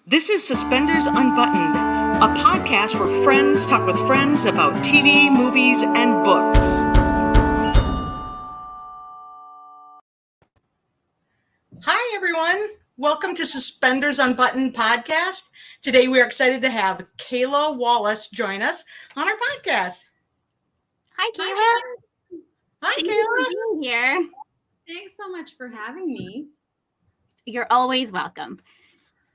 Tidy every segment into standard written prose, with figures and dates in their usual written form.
This is Suspenders Unbuttoned, a podcast where friends talk with friends about TV, movies, and books. Hi, everyone. Welcome to Suspenders Unbuttoned podcast. Today, we are excited to have Kayla Wallace join us on our podcast. Hi, Kayla. Hi, Thank Kayla. you for being here. Thanks so much for having me. You're always welcome.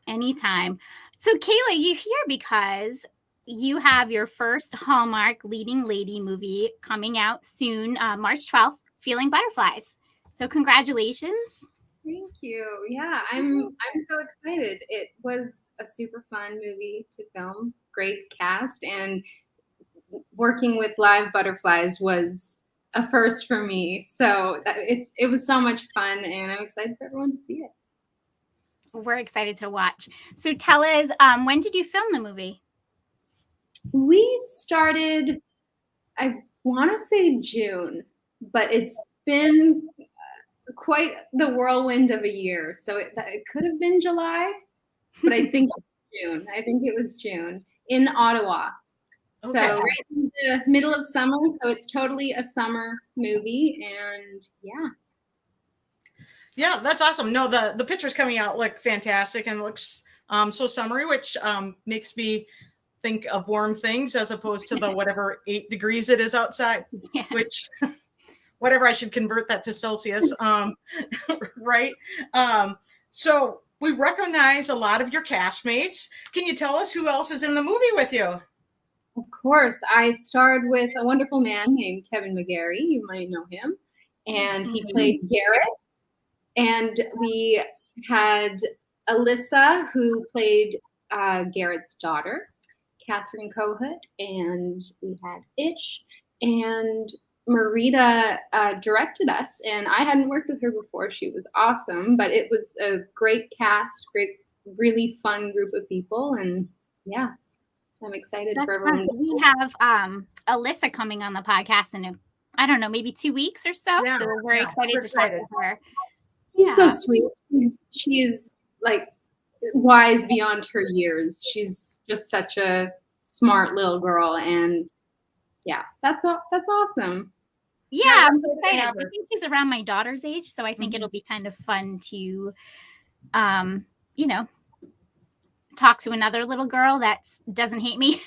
Anytime. So, Kayla, you're here because you have your first Hallmark leading lady movie coming out soon, March 12th, Feeling Butterflies. So, congratulations. Thank you. Yeah, I'm so excited. It was a super fun movie to film. Great cast, and working with live butterflies was a first for me. So it was so much fun, and I'm excited for everyone to see it. We're excited to watch. So tell us, when did you film the movie? We started, I want to say June, but it's been quite the whirlwind of a year. So it could have been July, but I think it's June. I think it was June in Ottawa. Okay. So right in the middle of summer. So it's totally a summer movie, and yeah. Yeah, that's awesome. No, the pictures coming out look fantastic and looks so summery, which makes me think of warm things as opposed to the whatever 8 degrees it is outside, yeah. Which whatever, I should convert that to Celsius, right? So we recognize a lot of your castmates. Can you tell us who else is in the movie with you? Of course. I starred with a wonderful man named Kevin McGarry. You might know him. And he played Garrett. And we had Alyssa, who played Garrett's daughter, Catherine Kohut, and we had Ish, and Marita directed us, and I hadn't worked with her before. She was awesome, but it was a great cast, really fun group of people, and yeah, I'm excited for everyone. We have Alyssa coming on the podcast in I don't know, maybe 2 weeks or so. Yeah, so we're excited to talk to her. She's so sweet. She's like wise beyond her years. She's just such a smart little girl, and yeah, that's awesome. Yeah, I'm excited. I think she's around my daughter's age, so I think it'll be kind of fun to, talk to another little girl that doesn't hate me.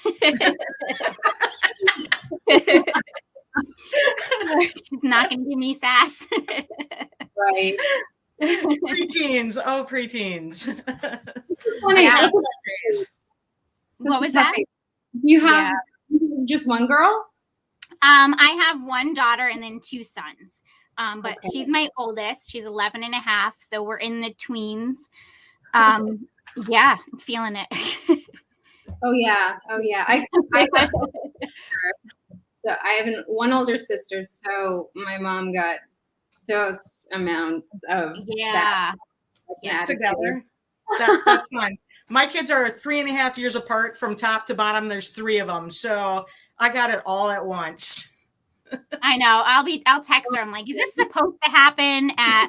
She's not going to give me sass. Right. Preteens. Oh, preteens. Yeah. What was that? You have just one girl? I have one daughter and then 2 sons. But she's my oldest. She's 11 and a half. So we're in the tweens. Yeah, I'm feeling it. Oh yeah. So I have one older sister. So my mom got dose amount of sass together. That's fine. My kids are 3.5 years apart from top to bottom. There's 3 of them, so I got it all at once. I know. I'll text her. I'm like, is this supposed to happen at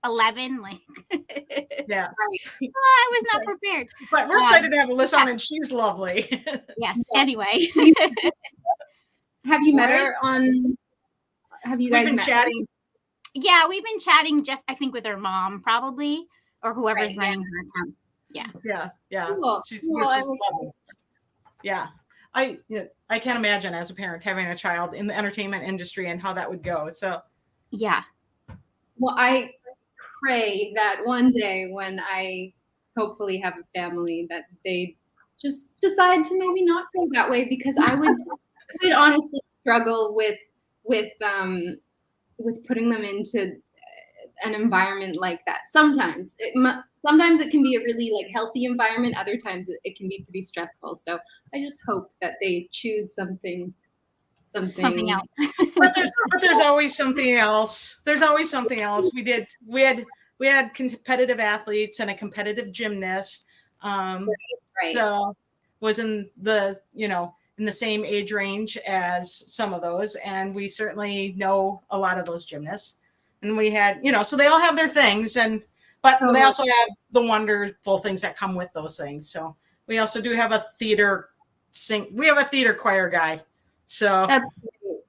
11? Like, yes. I was not prepared. But we're excited to have Alyssa on, and she's lovely. Yes. Anyway, have you met her on? Have you guys been chatting? Her? Yeah, we've been chatting just, I think, with her mom probably, or whoever's running her account. Yeah. Cool. She's lovely. Yeah. I can't imagine as a parent having a child in the entertainment industry and how that would go. So yeah. Well, I pray that one day when I hopefully have a family that they just decide to maybe not go that way, because I would honestly struggle with putting them into an environment like that. Sometimes it can be a really healthy environment. Other times it can be pretty stressful. So I just hope that they choose something else. but there's always something else. There's always something else. We had competitive athletes and a competitive gymnast. Right. So was in the same age range as some of those, and we certainly know a lot of those gymnasts. And we had, so they all have their things, but they also have the wonderful things that come with those things. So we also do have a theater we have a theater choir guy. So that's great.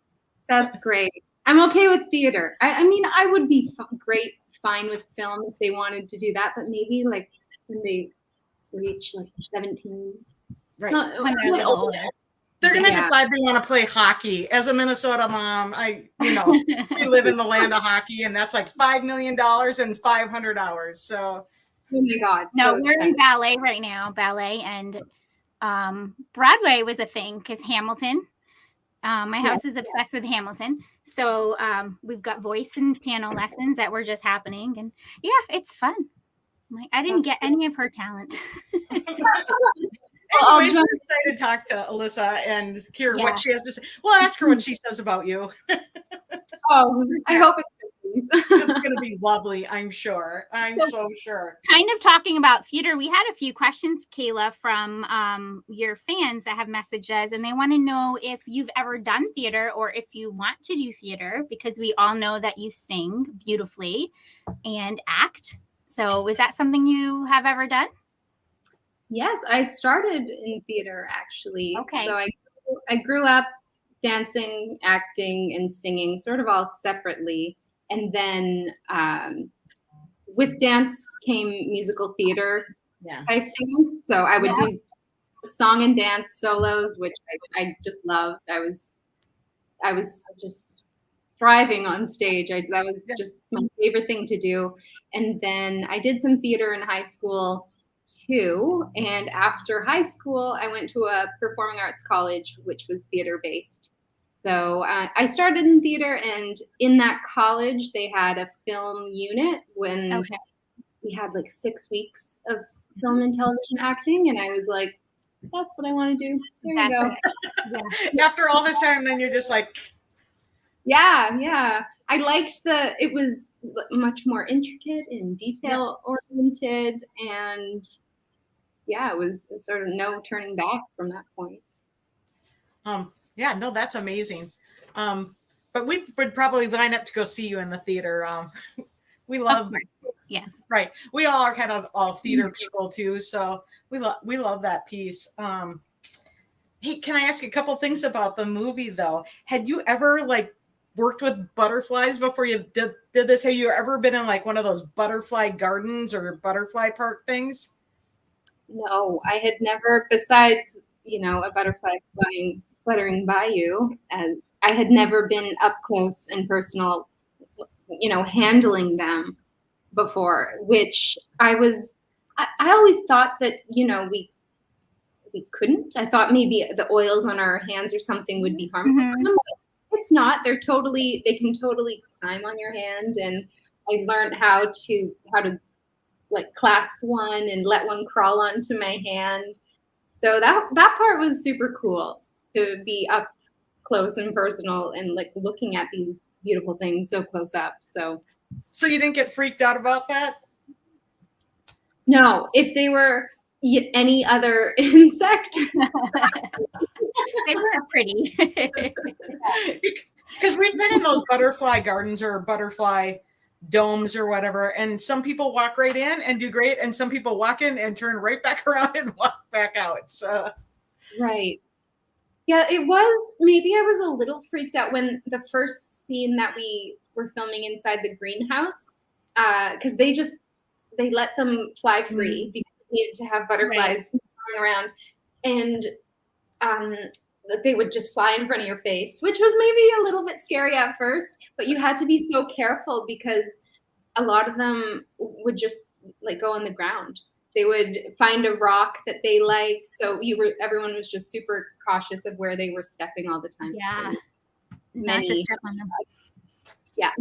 That's great. I'm okay with theater. I mean, I would be fine with film if they wanted to do that, but maybe like when they reach like 17, right. When they're a little older. They're going to decide they want to play hockey. As a Minnesota mom, we live in the land of hockey, and that's like $5 million and 500 hours. So, oh my God. No, we're in ballet right now, and Broadway was a thing because Hamilton. My house is obsessed with Hamilton. So we've got voice and piano lessons that were just happening. And yeah, it's fun. I didn't get any of her talent. Anyways, we're excited to talk to Alyssa and hear what she has to say. We'll ask her what she says about you. Oh, I hope it's going to be lovely, I'm sure. I'm so sure. Kind of talking about theater, we had a few questions, Kayla, from your fans that have messaged us, and they want to know if you've ever done theater or if you want to do theater, because we all know that you sing beautifully and act. So is that something you have ever done? Yes, I started in theater, actually. Okay. So I grew up dancing, acting, and singing sort of all separately. And then with dance came musical theater type dance. So I would do song and dance solos, which I just loved. I was just thriving on stage. That was just my favorite thing to do. And then I did some theater in high school too. And after high school, I went to a performing arts college, which was theater based. So I started in theater, and in that college, they had a film unit when we had like 6 weeks of film and television acting. And I was like, that's what I want to do. There you go. After all this time, then you're just like. Yeah. I liked it was much more intricate and detail oriented. And it was sort of no turning back from that point. Yeah, no, that's amazing. But we would probably line up to go see you in the theater. We love, yes, right. We all are kind of all theater people too, so we love that piece. Hey, can I ask you a couple things about the movie though? Had you ever like worked with butterflies before you did this? Have you ever been in like one of those butterfly gardens or butterfly park things? No, I had never, besides, a butterfly fluttering by you, and I had never been up close and personal, handling them before, which I always thought that, we couldn't. I thought maybe the oils on our hands or something would be harmful for them. But it's not. They can totally climb on your hand. And I learned how to like clasp one and let one crawl onto my hand. So that part was super cool, to be up close and personal and like looking at these beautiful things so close up. So you didn't get freaked out about that? No, if they were any other insect, they were pretty. Because we've been in those butterfly gardens or butterfly domes or whatever, and some people walk right in and do great, and some people walk in and turn right back around and walk back out. So right. Yeah, maybe I was a little freaked out when the first scene that we were filming inside the greenhouse, because they let them fly free because they needed to have butterflies flying around, and they would just fly in front of your face, which was maybe a little bit scary at first, but you had to be so careful because a lot of them would just like go on the ground. They would find a rock that they liked. So everyone was just super cautious of where they were stepping all the time. Yeah. Not to step on them. Yeah.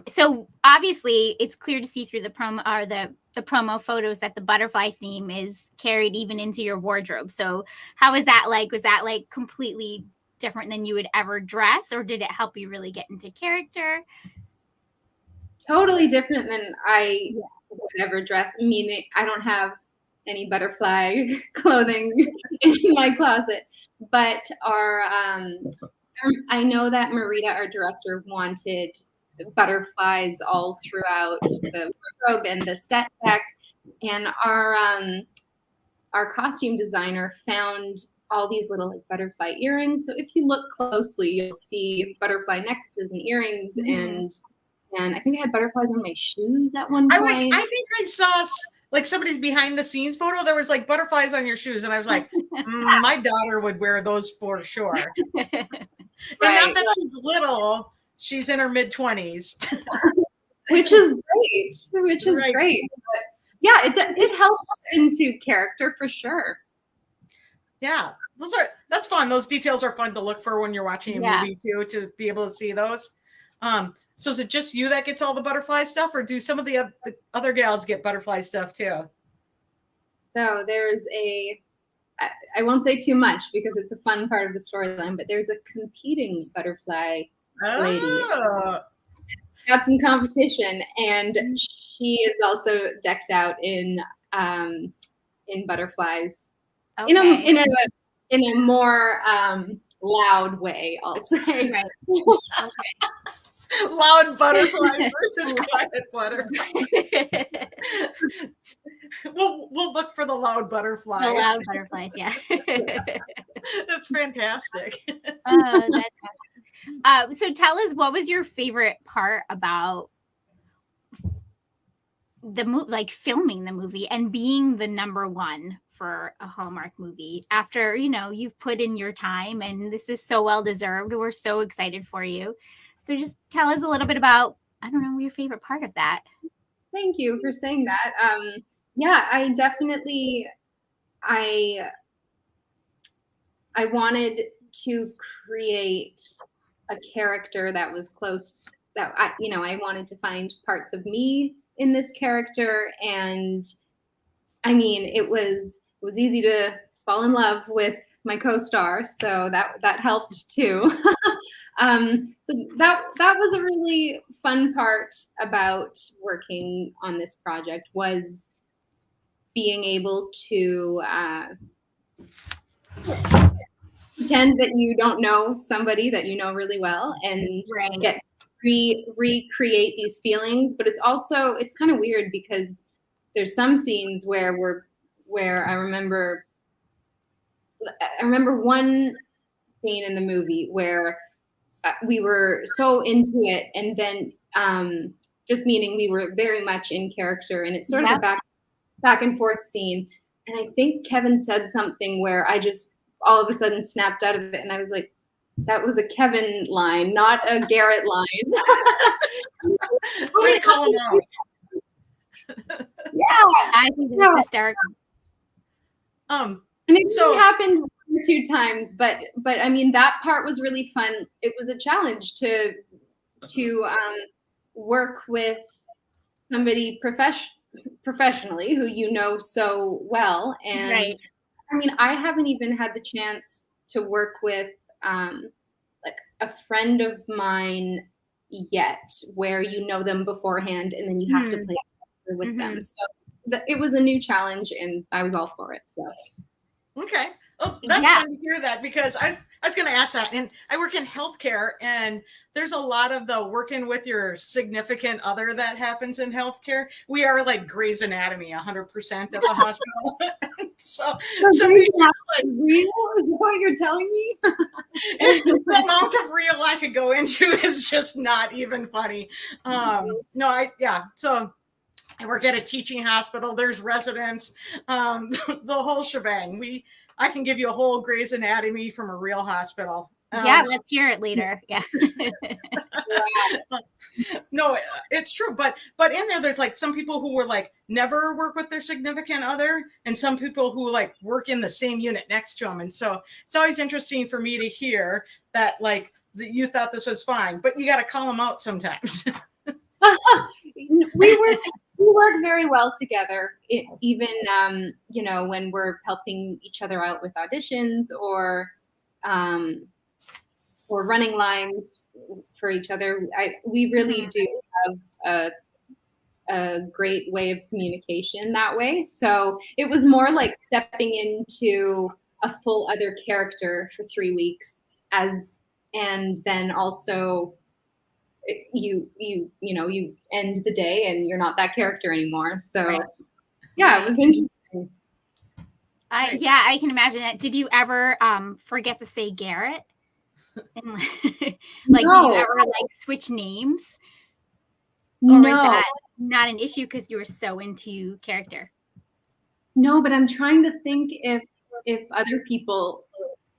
So obviously it's clear to see through the promo photos that the butterfly theme is carried even into your wardrobe. So how was that like? Was that like completely different than you would ever dress, or did it help you really get into character? Totally different than I would ever dress. Meaning I don't have any butterfly clothing in my closet, but I know that Marita, our director, wanted butterflies all throughout the wardrobe and the set deck. And our costume designer found all these little like butterfly earrings. So if you look closely, you'll see butterfly necklaces and earrings, and I think I had butterflies on my shoes at one point. I think I saw like somebody's behind the scenes photo. There was like butterflies on your shoes, and I was like, my daughter would wear those for sure. And not that she's little; she's in her mid-20s, which is great. Which is great. But yeah, it helps into character for sure. Yeah, that's fun. Those details are fun to look for when you're watching a movie too, to be able to see those. So is it just you that gets all the butterfly stuff, or do some of the other gals get butterfly stuff too? So there's I won't say too much because it's a fun part of the storyline, but there's a competing butterfly lady. Got some competition, and she is also decked out in butterflies. Okay. In a more loud way, I'll say. Right. Okay. Loud butterflies versus quiet butterflies. We'll look for the loud butterflies. The loud butterflies, yeah. That's fantastic. That's awesome. So tell us, what was your favorite part about the like filming the movie and being the #1 for a Hallmark movie after, you've put in your time, and this is so well deserved. We're so excited for you. So just tell us a little bit about, I don't know, your favorite part of that. Thank you for saying that. Yeah, I definitely, I wanted to create a character that was close, that I wanted to find parts of me in this character. And I mean, it was easy to fall in love with my co-star, so that helped too. So that was a really fun part about working on this project, was being able to pretend that you don't know somebody that you know really well, and get recreate these feelings. But it's kind of weird because there's some scenes where I remember one scene in the movie where we were so into it, and then just meaning we were very much in character, and it's sort of a back and forth scene. And I think Kevin said something where I just all of a sudden snapped out of it, and I was like, that was a Kevin line, not a Garrett line. What do you call him out? Yeah, I think it's hysterical. And it only happened 1 or 2 times, but I mean, that part was really fun. It was a challenge to work with somebody professionally who you know so well. And I mean, I haven't even had the chance to work with like a friend of mine yet, where you know them beforehand and then you have to play with them. So it was a new challenge, and I was all for it. So. Okay. Oh, that's fun to hear that, because I was going to ask that. And I work in healthcare, and there's a lot of the working with your significant other that happens in healthcare. We are like Grey's Anatomy, 100% at the hospital. So Grey's like, real? Is that what you're telling me? The amount of real I could go into is just not even funny. So I work at a teaching hospital. There's residents, the whole shebang. I can give you a whole Grey's Anatomy from a real hospital. Let's hear it later. Yeah. No, it's true. But in there's like some people who were like never work with their significant other, and some people who like work in the same unit next to them. And so it's always interesting for me to hear that, like, that you thought this was fine, but you got to call them out sometimes. We work very well together, even when we're helping each other out with auditions or running lines for each other. We really do have a great way of communication that way. So it was more like stepping into a full other character for 3 weeks, and then also you end the day and you're not that character anymore. So yeah, it was interesting. Yeah, I can imagine it. Did you ever forget to say Garrett? Like, No. did you ever like switch names? Or No. was that not an issue because you were so into character? No, but I'm trying to think if other people,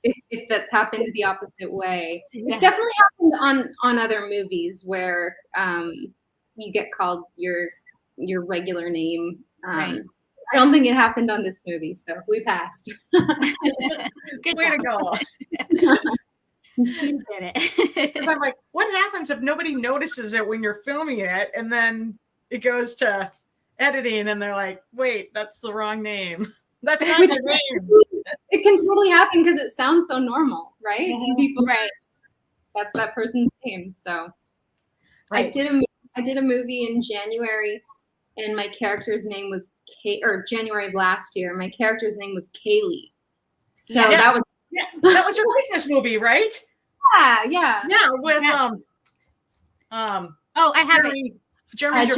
if that's happened the opposite way. It's definitely happened on other movies where you get called your regular name. Right. I don't think it happened on this movie, so we passed. Good Way to go. You did it. Because I'm like, what happens if nobody notices it when you're filming it and then it goes to editing and they're like, wait, that's the wrong name. That's not your name. It can totally happen because it sounds so normal, right? People, right. That's that person's name. So Right. I did a movie in January, and my character's name was January of last year. My character's name was Kaylee. So that was that was your Christmas movie, right? Yeah. Yeah, with oh, I have Jeremy.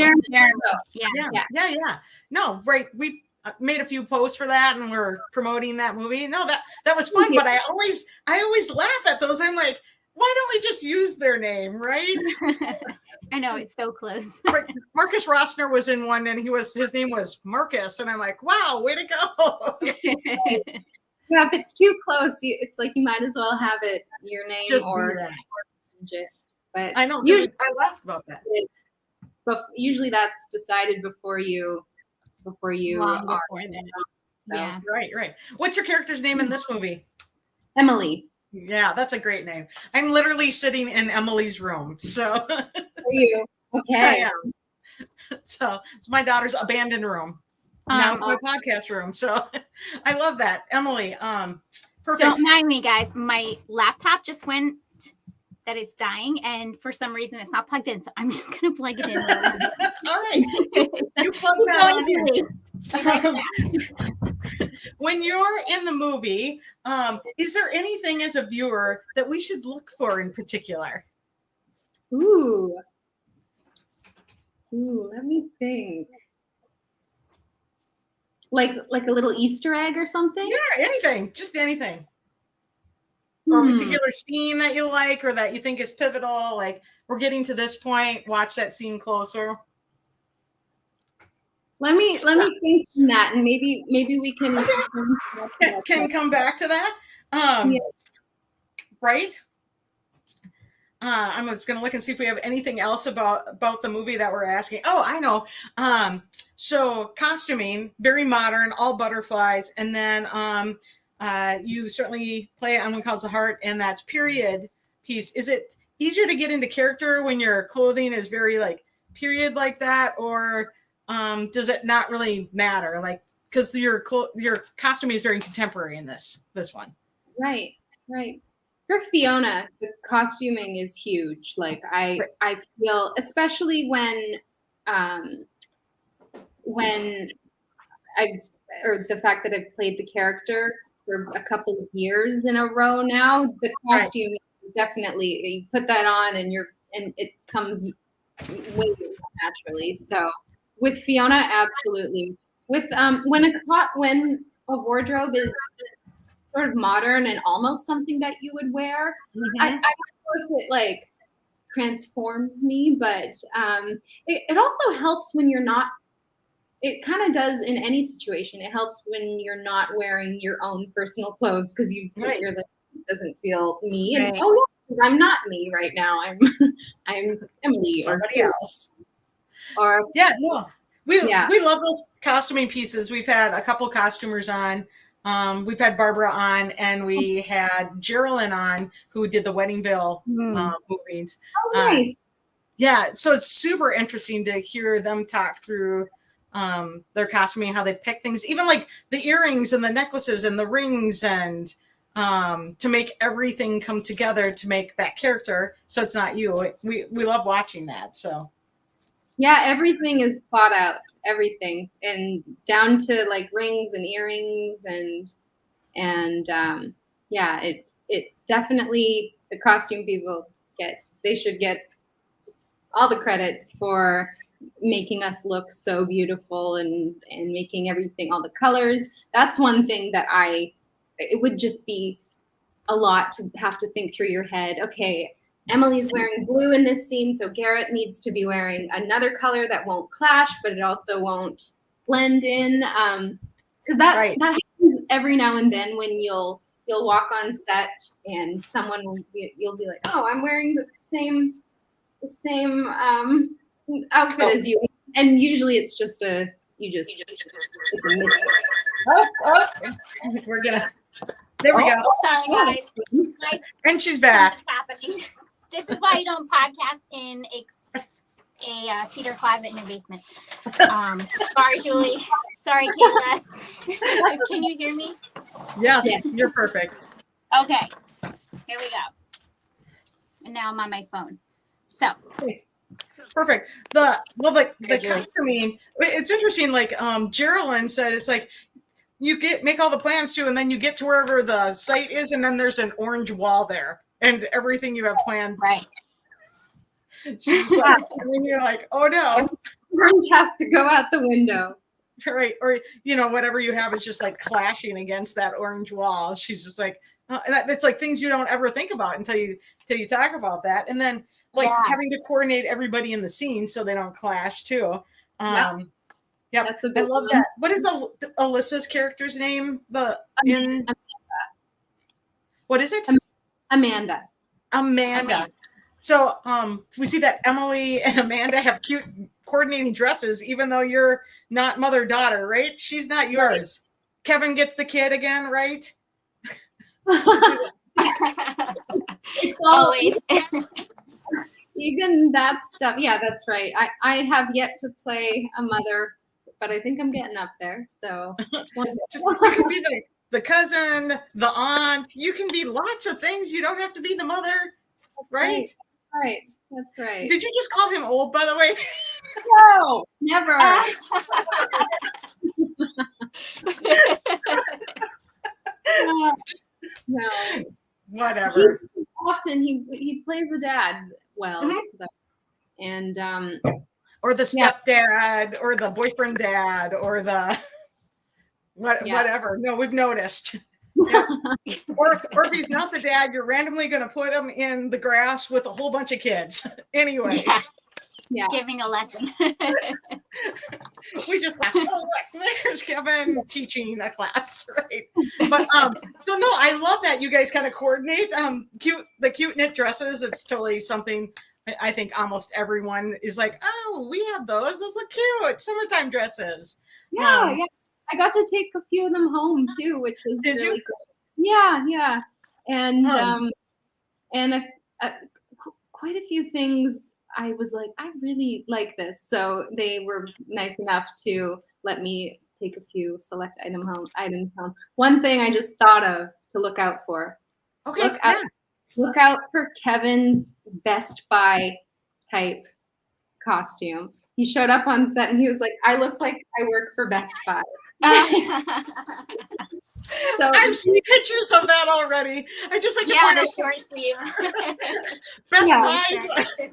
Yeah. No, right. We made a few posts for that, and we're promoting that movie. No, that was fun. But I always laugh at those. I'm like, why don't we just use their name, right? I know, it's so close. Right. Marcus Rosner was in one, and his name was Marcus, and I'm like, wow, way to go. Yeah, if it's too close, it's like you might as well have it your name Just or change it. But I know. I laughed about that. But usually that's decided before you Long before then. Yeah. Right. What's your character's name in this movie? Emily. Yeah, that's a great name. I'm literally sitting in Emily's room. So for you. Okay. So it's my daughter's abandoned room. Now it's my podcast room. So I love that. Emily, perfect. Don't mind me, guys. My laptop just went that it's dying, and for some reason it's not plugged in. So I'm just gonna plug it in. All right. You plug that on in. When you're in the movie, is there anything as a viewer that we should look for in particular? Ooh, let me think. Like a little Easter egg or something? Yeah, anything. Just anything. Or a particular scene that you like or that you think is pivotal. Like, we're getting to this point. Watch that scene closer. Let me think on that, and maybe we can come back to that. Right. I'm just going to look and see if we have anything else about the movie that we're asking. Oh, I know. So costuming, very modern, all butterflies, and then you certainly play on What Calls the Heart, and that's period piece. Is it easier to get into character when your clothing is very like period like that, or does it not really matter? Like, because your costume is very contemporary in this one. Right. For Fiona, the costuming is huge. Like I feel, especially when the fact that I've played the character for a couple of years in a row now, the costume definitely, you put that on and it comes way naturally. So with Fiona, absolutely. With when a wardrobe is sort of modern and almost something that you would wear, I don't know if it like transforms me, but it also helps when you're not. It kind of does in any situation. It helps when you're not wearing your own personal clothes because you're like, this doesn't feel me. And because I'm not me right now. I'm Emily somebody else. Or we love those costuming pieces. We've had a couple costumers on. We've had Barbara on, and we had Geraldine on, who did the Wedding Veil movies. Oh, nice. So it's super interesting to hear them talk through their costuming, how they pick things, even like the earrings and the necklaces and the rings, and to make everything come together to make that character. So it's not you. We love watching that. So yeah, everything is thought out. Everything, and down to like rings and earrings and it definitely, the costume people should get all the credit for making us look so beautiful and making everything, all the colors. That's one thing that it would just be a lot to have to think through your head. Okay, Emily's wearing blue in this scene, so Garrett needs to be wearing another color that won't clash, but it also won't blend in. Because that happens every now and then when you'll walk on set and someone you'll be like, oh, I'm wearing the same outfit as you, and usually it's just a it's a We're gonna. There we go. Sorry, guys. And she's back. Something's happening. This is why you don't podcast in a cedar closet in your basement. Sorry, Julie. Sorry, Kayla. Can you hear me? Yes, you're perfect. Okay. Here we go. And now I'm on my phone. So. Perfect. The costuming, it's interesting. Like Geraldine said, it's like you make all the plans too, and then you get to wherever the site is, and then there's an orange wall there, and everything you have planned. Right. She's like, and then you're like, oh no, orange has to go out the window. Right, or whatever you have is just like clashing against that orange wall. She's just like, and it's like things you don't ever think about until you talk about that, and then. Like having to coordinate everybody in the scene so they don't clash too. Yep. I love that. What is Alyssa's character's name? Amanda. What is it? Amanda. So we see that Emily and Amanda have cute coordinating dresses, even though you're not mother-daughter, right? She's not yours. Kevin gets the kid again, right? It's always even that stuff. Yeah, that's right. I have yet to play a mother, but I think I'm getting up there. So you can be the cousin, the aunt. You can be lots of things. You don't have to be the mother, right? Right. That's right. Did you just call him old, by the way? No, never. No. Whatever. He plays the dad well, and or the stepdad, or the boyfriend dad, or the whatever. No, we've noticed. Yeah. or if he's not the dad, you're randomly going to put him in the grass with a whole bunch of kids. Anyway. Yeah. Giving a lesson. We just laugh. Oh, look, there's Kevin teaching a class, right? But so no, I love that you guys kind of coordinate. The cute knit dresses. It's totally something I think almost everyone is like, oh, we have those. Those look cute. Summertime dresses. Yeah, I got to take a few of them home too, which was really cool. Yeah, and quite a few things. I was like, I really like this. So they were nice enough to let me take a few select items home. One thing I just thought of to look out for. Okay. Look out for Kevin's Best Buy type costume. He showed up on set and he was like, I look like I work for Best Buy. So I've seen pictures of that already. I just like to point out short sleeve. Best Buy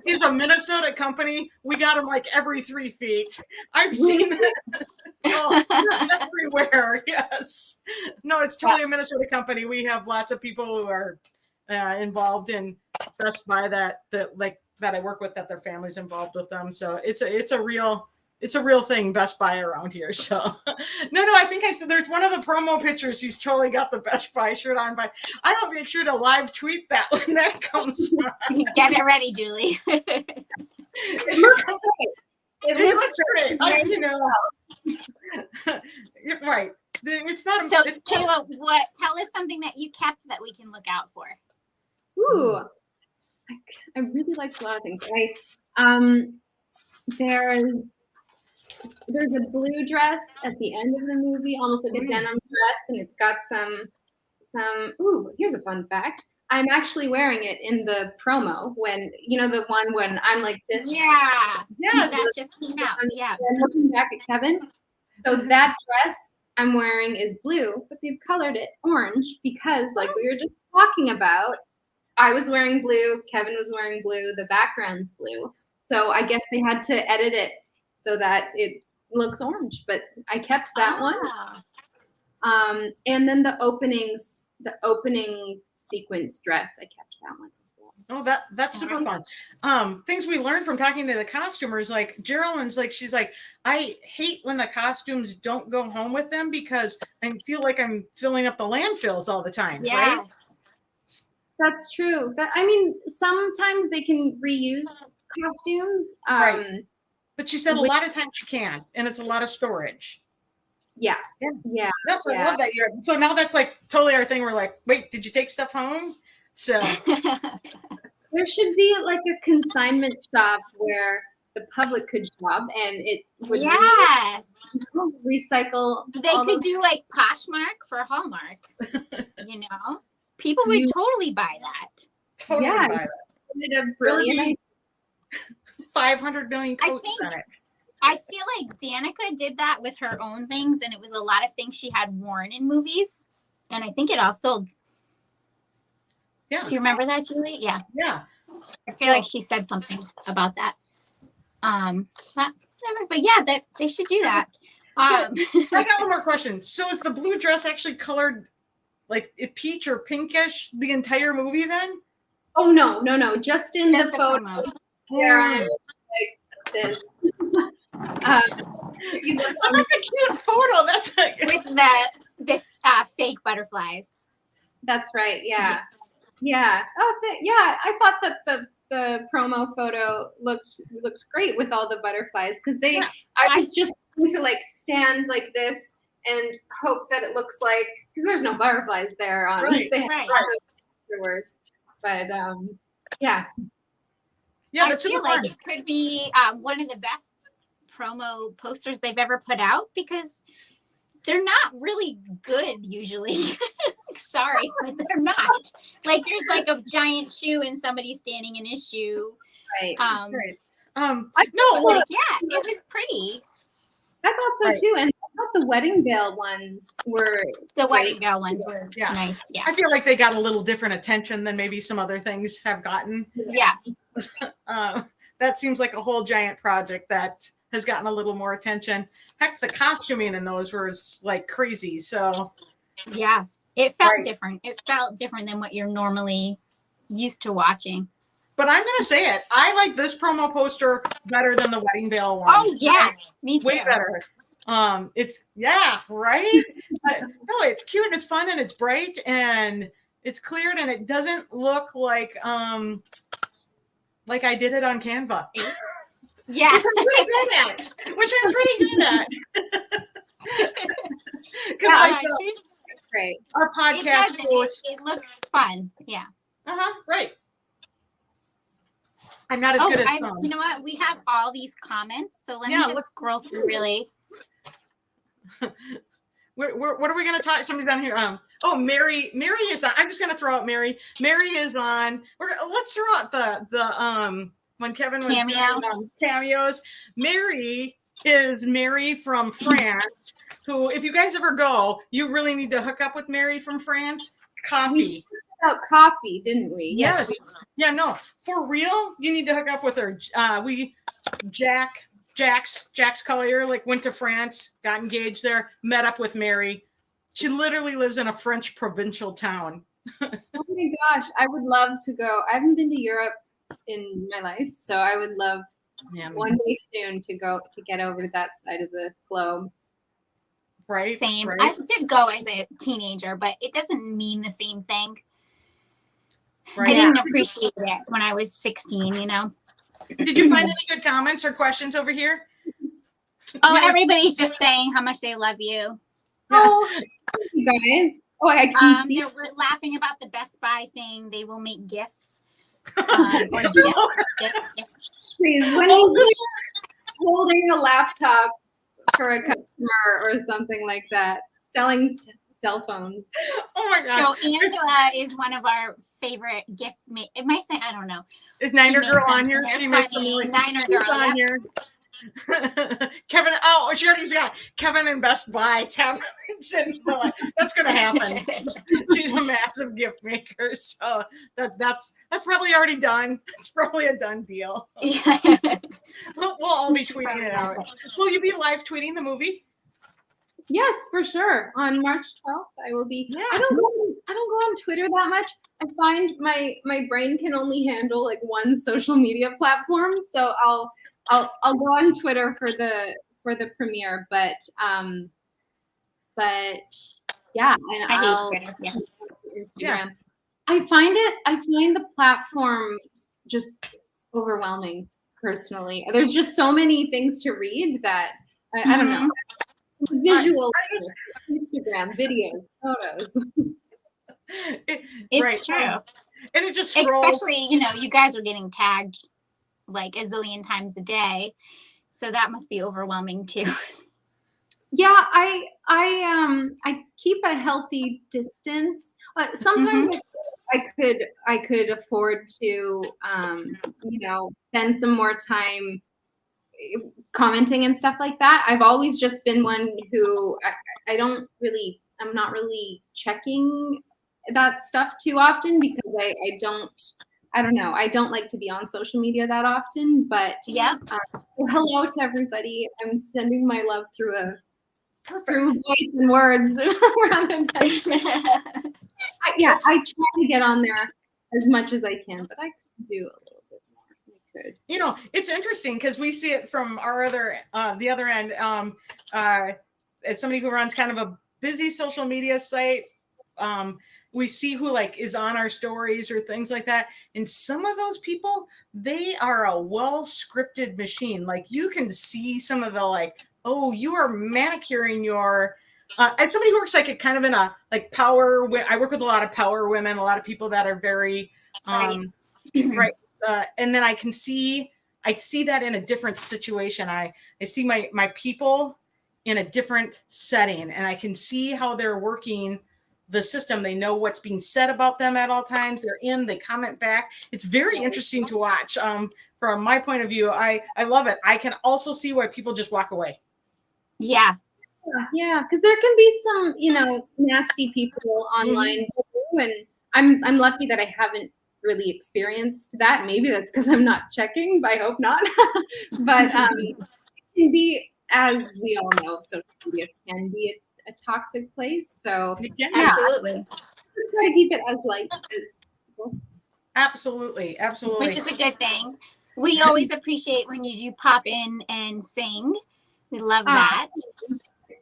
is a Minnesota company. We got them like every 3 feet. I've seen it everywhere. Yes. No, it's totally a Minnesota company. We have lots of people who are involved in Best Buy that I work with, that their family's involved with them. So it's a real thing, Best Buy around here. So no, I think I've said there's one of the promo pictures. He's totally got the Best Buy shirt on, but I don't make sure to live tweet that when that comes on. Get it ready, Julie. It looks great. Right. It's not. So Kayla, tell us something that you kept that we can look out for. Ooh, I really liked a lot of things. There's a blue dress at the end of the movie, almost like a denim dress, and it's got some. Ooh, here's a fun fact. I'm actually wearing it in the promo when the one when I'm like this. Yeah. Yes. That just came out. Yeah. I'm looking back at Kevin. So that dress I'm wearing is blue, but they've colored it orange because, like we were just talking about, I was wearing blue, Kevin was wearing blue, the background's blue. So I guess they had to edit it so that it looks orange, but I kept that one. And then the opening sequence dress, I kept that one as well. Oh, that's super fun. Things we learned from talking to the costumers, like Geraldine's like, she's like, I hate when the costumes don't go home with them because I feel like I'm filling up the landfills all the time, right? That's true. I mean, sometimes they can reuse costumes. Right. But she said a lot of times you can't, and it's a lot of storage. Yeah. That's I love that. So now that's like totally our thing. We're like, wait, did you take stuff home? So there should be like a consignment shop where the public could shop and it would recycle. They could do like Poshmark for Hallmark. You know, people would totally buy that. Totally buy that. It's a brilliant 500 million coats on it. I feel like Danica did that with her own things, and it was a lot of things she had worn in movies. And I think it all sold. Yeah. Do you remember that, Julie? Yeah. Yeah. I feel like she said something about that. But yeah, that they should do that. I got one more question. So is the blue dress actually colored like peach or pinkish the entire movie then? Oh no. Just in the photo. Yeah, like this. That's a cute photo. That's like with this fake butterflies. That's right. Yeah. Oh, I thought that the promo photo looked great with all the butterflies because I was just going to like stand like this and hope that it looks like because there's no butterflies there on afterwards. But yeah, I feel like it could be one of the best promo posters they've ever put out because they're not really good usually. Sorry, but they're not. Like there's like a giant shoe and somebody standing in his shoe. Right. It was pretty. I thought so too, and I thought the wedding veil ones were nice. Yeah. I feel like they got a little different attention than maybe some other things have gotten. Yeah. That seems like a whole giant project that has gotten a little more attention. Heck, the costuming in those was like crazy. So yeah, it felt different. It felt different than what you're normally used to watching. But I'm gonna say it. I like this promo poster better than the wedding veil ones. Oh yeah, me too. Way better. It's right. No, it's cute and it's fun and it's bright and it's cleared and it doesn't look like I did it on Canva. Yeah. Which I'm pretty good at. Because great. Our podcast post. It looks fun. Yeah. Right. I'm not as good as some. You know what? We have all these comments, so let me just scroll through really. What are we going to talk? Somebody's on here. Mary is on. I'm just going to throw out Mary. Mary is on. Let's throw out the when Kevin was doing cameos. Mary is Mary from France, who, if you guys ever go, you really need to hook up with Mary from France. Coffee. We talked about coffee, didn't we? Yes. Yeah, no. For real, you need to hook up with her. Jax Collier went to France, got engaged there, met up with Mary. She literally lives in a French provincial town. Oh my gosh, I would love to go. I haven't been to Europe in my life, so I would love one day soon to get over to that side of the globe. Right. Same. Right. I did go as a teenager, but it doesn't mean the same thing. Right. I didn't appreciate it when I was 16, you know. Did you find any good comments or questions over here? Oh, everybody's just saying how much they love you. Oh, you guys. Oh, I can see. We're laughing about the Best Buy saying they will make gifts. Please, when he's holding a laptop for a customer or something like that, selling cell phones. Oh my gosh. So Angela is one of our favorite gift it might say, I don't know. Is Niner Girl on here? She makes Niner Girl on here. Kevin, oh, she already got Kevin and Best Buy. It's happening. That's going to happen. She's a massive gift maker, so that's probably already done. It's probably a done deal. Yeah. We'll all be tweeting it out. Will you be live tweeting the movie? Yes, for sure. On March 12th, I will be. Yeah. I don't go on Twitter that much. I find my brain can only handle like one social media platform, so I'll go on Twitter for the premiere, but yeah, and I hate Twitter. Yeah. Instagram. Yeah. I find the platform just overwhelming personally. There's just so many things to read that I don't know. Visual Instagram videos, photos. It's true. And it just scrolls. Especially, you guys are getting tagged like a zillion times a day. So that must be overwhelming too. Yeah, I keep a healthy distance. Sometimes I could afford to spend some more time commenting and stuff like that. I've always just been one who I'm not really checking that stuff too often because I don't know. I don't like to be on social media that often, but yeah. Hello to everybody. I'm sending my love through voice and words. I try to get on there as much as I can, but I could do a little bit more. I could. It's interesting because we see it from the other end. As somebody who runs kind of a busy social media site, we see who is on our stories or things like that. And some of those people, they are a well-scripted machine. Like you can see some of the oh, you are manicuring your, as somebody who works kind of in a power, I work with a lot of power women, a lot of people that are very, right. And then I see that in a different situation. I see my people in a different setting, and I can see how they're working the system. They know what's being said about them at all times. They comment back. It's very interesting to watch. From my point of view, I love it. I can also see why people just walk away. Yeah. Yeah, because there can be some, nasty people online too, and I'm lucky that I haven't really experienced that. Maybe that's because I'm not checking, but I hope not. But it can be, as we all know, social media can be a toxic place. So absolutely, just try to keep it as light as possible. Absolutely. Which is a good thing. We always appreciate when you do pop in and sing. We love that.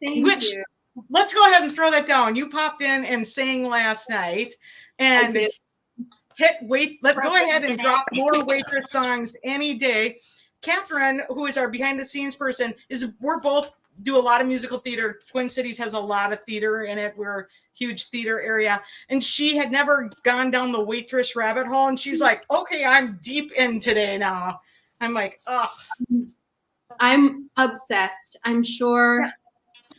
Thank you. Let's go ahead and throw that down. You popped in and sang last night, and let's go ahead and drop more Waitress songs any day. Catherine, who is our behind the scenes person, we're both do a lot of musical theater. Twin Cities has a lot of theater in it. We're a huge theater area. And she had never gone down the Waitress rabbit hole. And she's like, okay, I'm deep in today now. I'm like, oh. I'm obsessed. I'm sure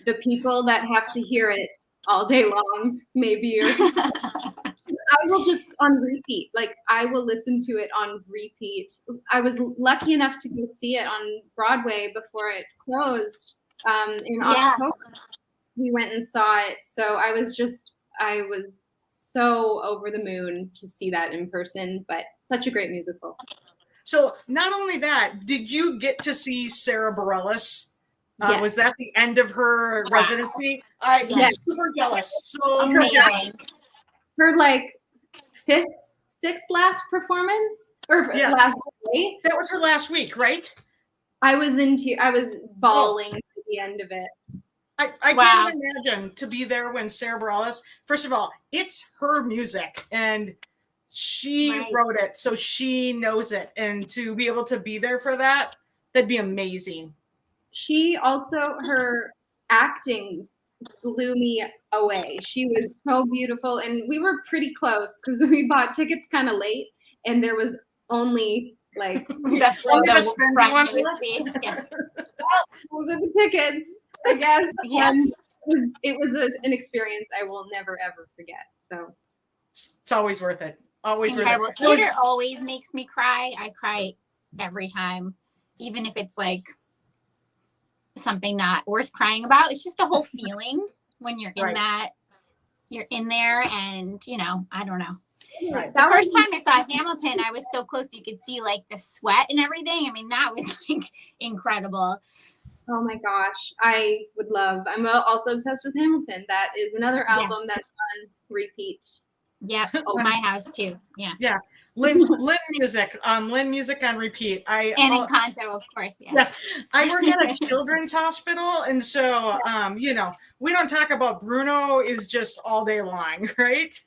the people that have to hear it all day long, maybe I will just on repeat. I will listen to it on repeat. I was lucky enough to go see it on Broadway before it closed. In October, we went and saw it. So I was so over the moon to see that in person, but such a great musical. So not only that, did you get to see Sarah Bareilles? Yes. Was that the end of her residency? I'm super jealous. So jealous. Her sixth last performance last week. That was her last week, right? I was bawling at the end of it. I can't even imagine to be there when Sarah Bareilles. First of all, it's her music, and she wrote it, so she knows it, and to be able to be there for that'd be amazing. She also, her acting blew me away. She was so beautiful, and we were pretty close because we bought tickets kind of late, and there was only the front ones left. Yes. Well, those are the tickets, I guess. Yeah. It was an experience I will never ever forget. So it's always worth it. Always worth it. Theater always makes me cry. I cry every time, even if it's something not worth crying about. It's just the whole feeling when you're in Right. you're in there, and I don't know. Right. The first time I saw Hamilton, I was so close you could see like the sweat and everything. I mean, that was like incredible. Oh my gosh, I would love. I'm also obsessed with Hamilton. That is another album that's on repeat. Yep. Oh, my house too. Yeah. Yeah. Lynn music. Lynn music on repeat. And Encanto, of course. Yeah. I work at a children's hospital, and so we don't talk about Bruno is just all day long, right?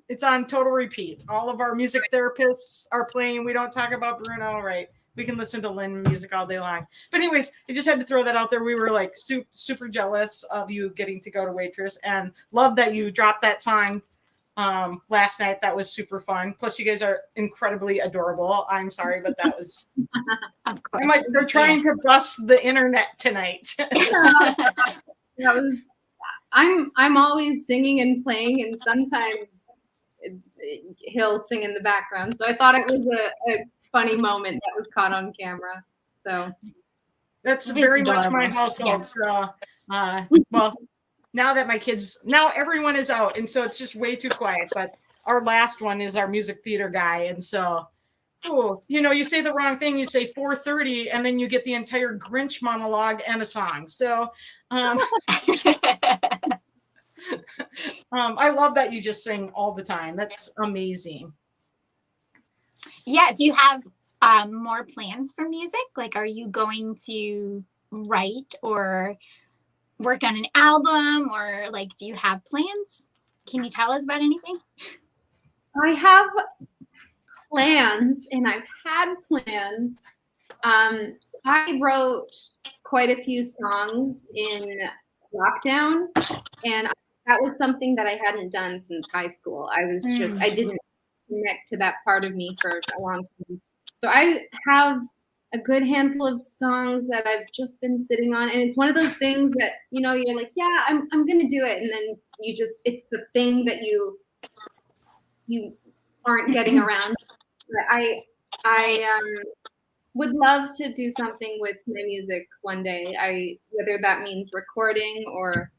It's on total repeat. All of our music therapists are playing. We don't talk about Bruno, right? We can listen to Lynn music all day long. But anyways, I just had to throw that out there. We were like super jealous of you getting to go to Waitress, and love that you dropped that song last night. That was super fun. Plus, you guys are incredibly adorable. I'm sorry, but that was. Of course. I'm like, they're trying to bust the internet tonight. That was. I'm always singing and playing, and sometimes he'll sing in the background. So I thought it was a funny moment that was caught on camera. So that's very much my household. So, well, now everyone is out, and so it's just way too quiet. But our last one is our music theater guy, and so. Oh, you say the wrong thing. You say 4:30, and then you get the entire Grinch monologue and a song. So, I love that you just sing all the time. That's amazing. Yeah. Do you have more plans for music? Like, are you going to write or work on an album, or like, do you have plans? Can you tell us about anything? I have plans, and I've had plans. I wrote quite a few songs in lockdown, and that was something that I hadn't done since high school. I was I didn't connect to that part of me for a long time. So I have a good handful of songs that I've just been sitting on, and it's one of those things that you're like, yeah, I'm gonna do it, and then it's the thing that you aren't getting around. I would love to do something with my music one day. Whether that means recording or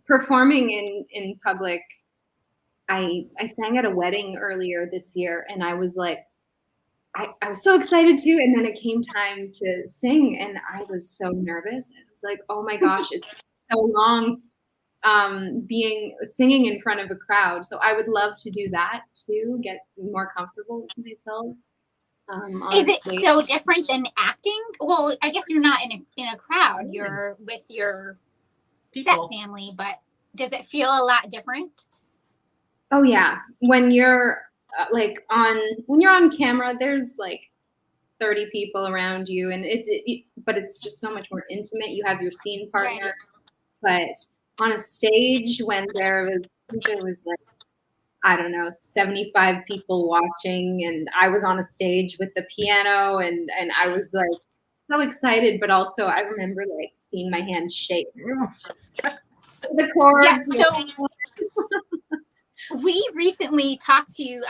performing in public. I sang at a wedding earlier this year, and I was like, I was so excited too, and then it came time to sing, and I was so nervous. It was like, oh my gosh, it's so long singing in front of a crowd. So I would love to do that too, get more comfortable with myself. Is it so different than acting? Well, I guess you're not in a crowd. You're with your set family, but does it feel a lot different? Oh yeah, when you're when you're on camera, there's like 30 people around you, and but it's just so much more intimate. You have your scene partner, but on a stage when there was like, I don't know, 75 people watching, and I was on a stage with the piano, and I was like so excited, but also I remember like seeing my hands shake. The chords. Yeah, so we recently talked to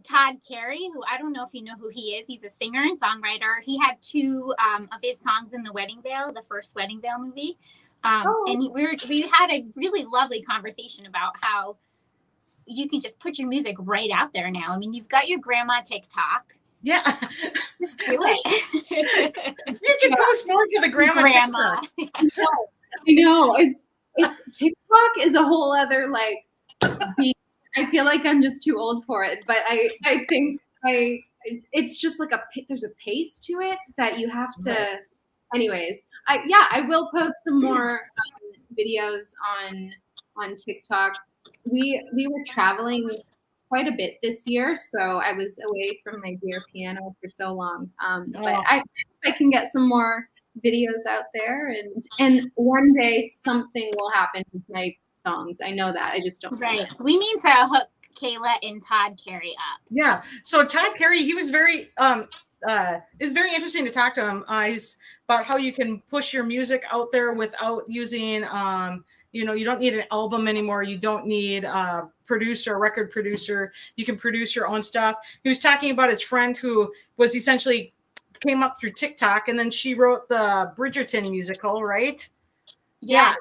Todd Kerry, who I don't know if you know who he is. He's a singer and songwriter. He had two of his songs in the Wedding Veil, the first Wedding Veil movie. And we had a really lovely conversation about how you can just put your music right out there now. I mean, you've got your grandma TikTok. Yeah. Just do it. You should post more to the grandma TikTok. I know. It's TikTok is a whole other like beat. I feel like I'm just too old for it, but I think it's just like there's a pace to it that you have to. Right. Anyways, I will post some more videos on TikTok. We were traveling quite a bit this year, so I was away from my dear piano for so long. But I can get some more videos out there, and one day something will happen with my songs. I know that. I just don't. Right. We need to hook Kayla and Todd Kerry up. Yeah. So Todd Kerry, he was very it's very interesting to talk to him. He's about how you can push your music out there without using you don't need an album anymore. You don't need a record producer. You can produce your own stuff. He was talking about his friend who was essentially came up through TikTok, and then she wrote the Bridgerton musical, right? Yes.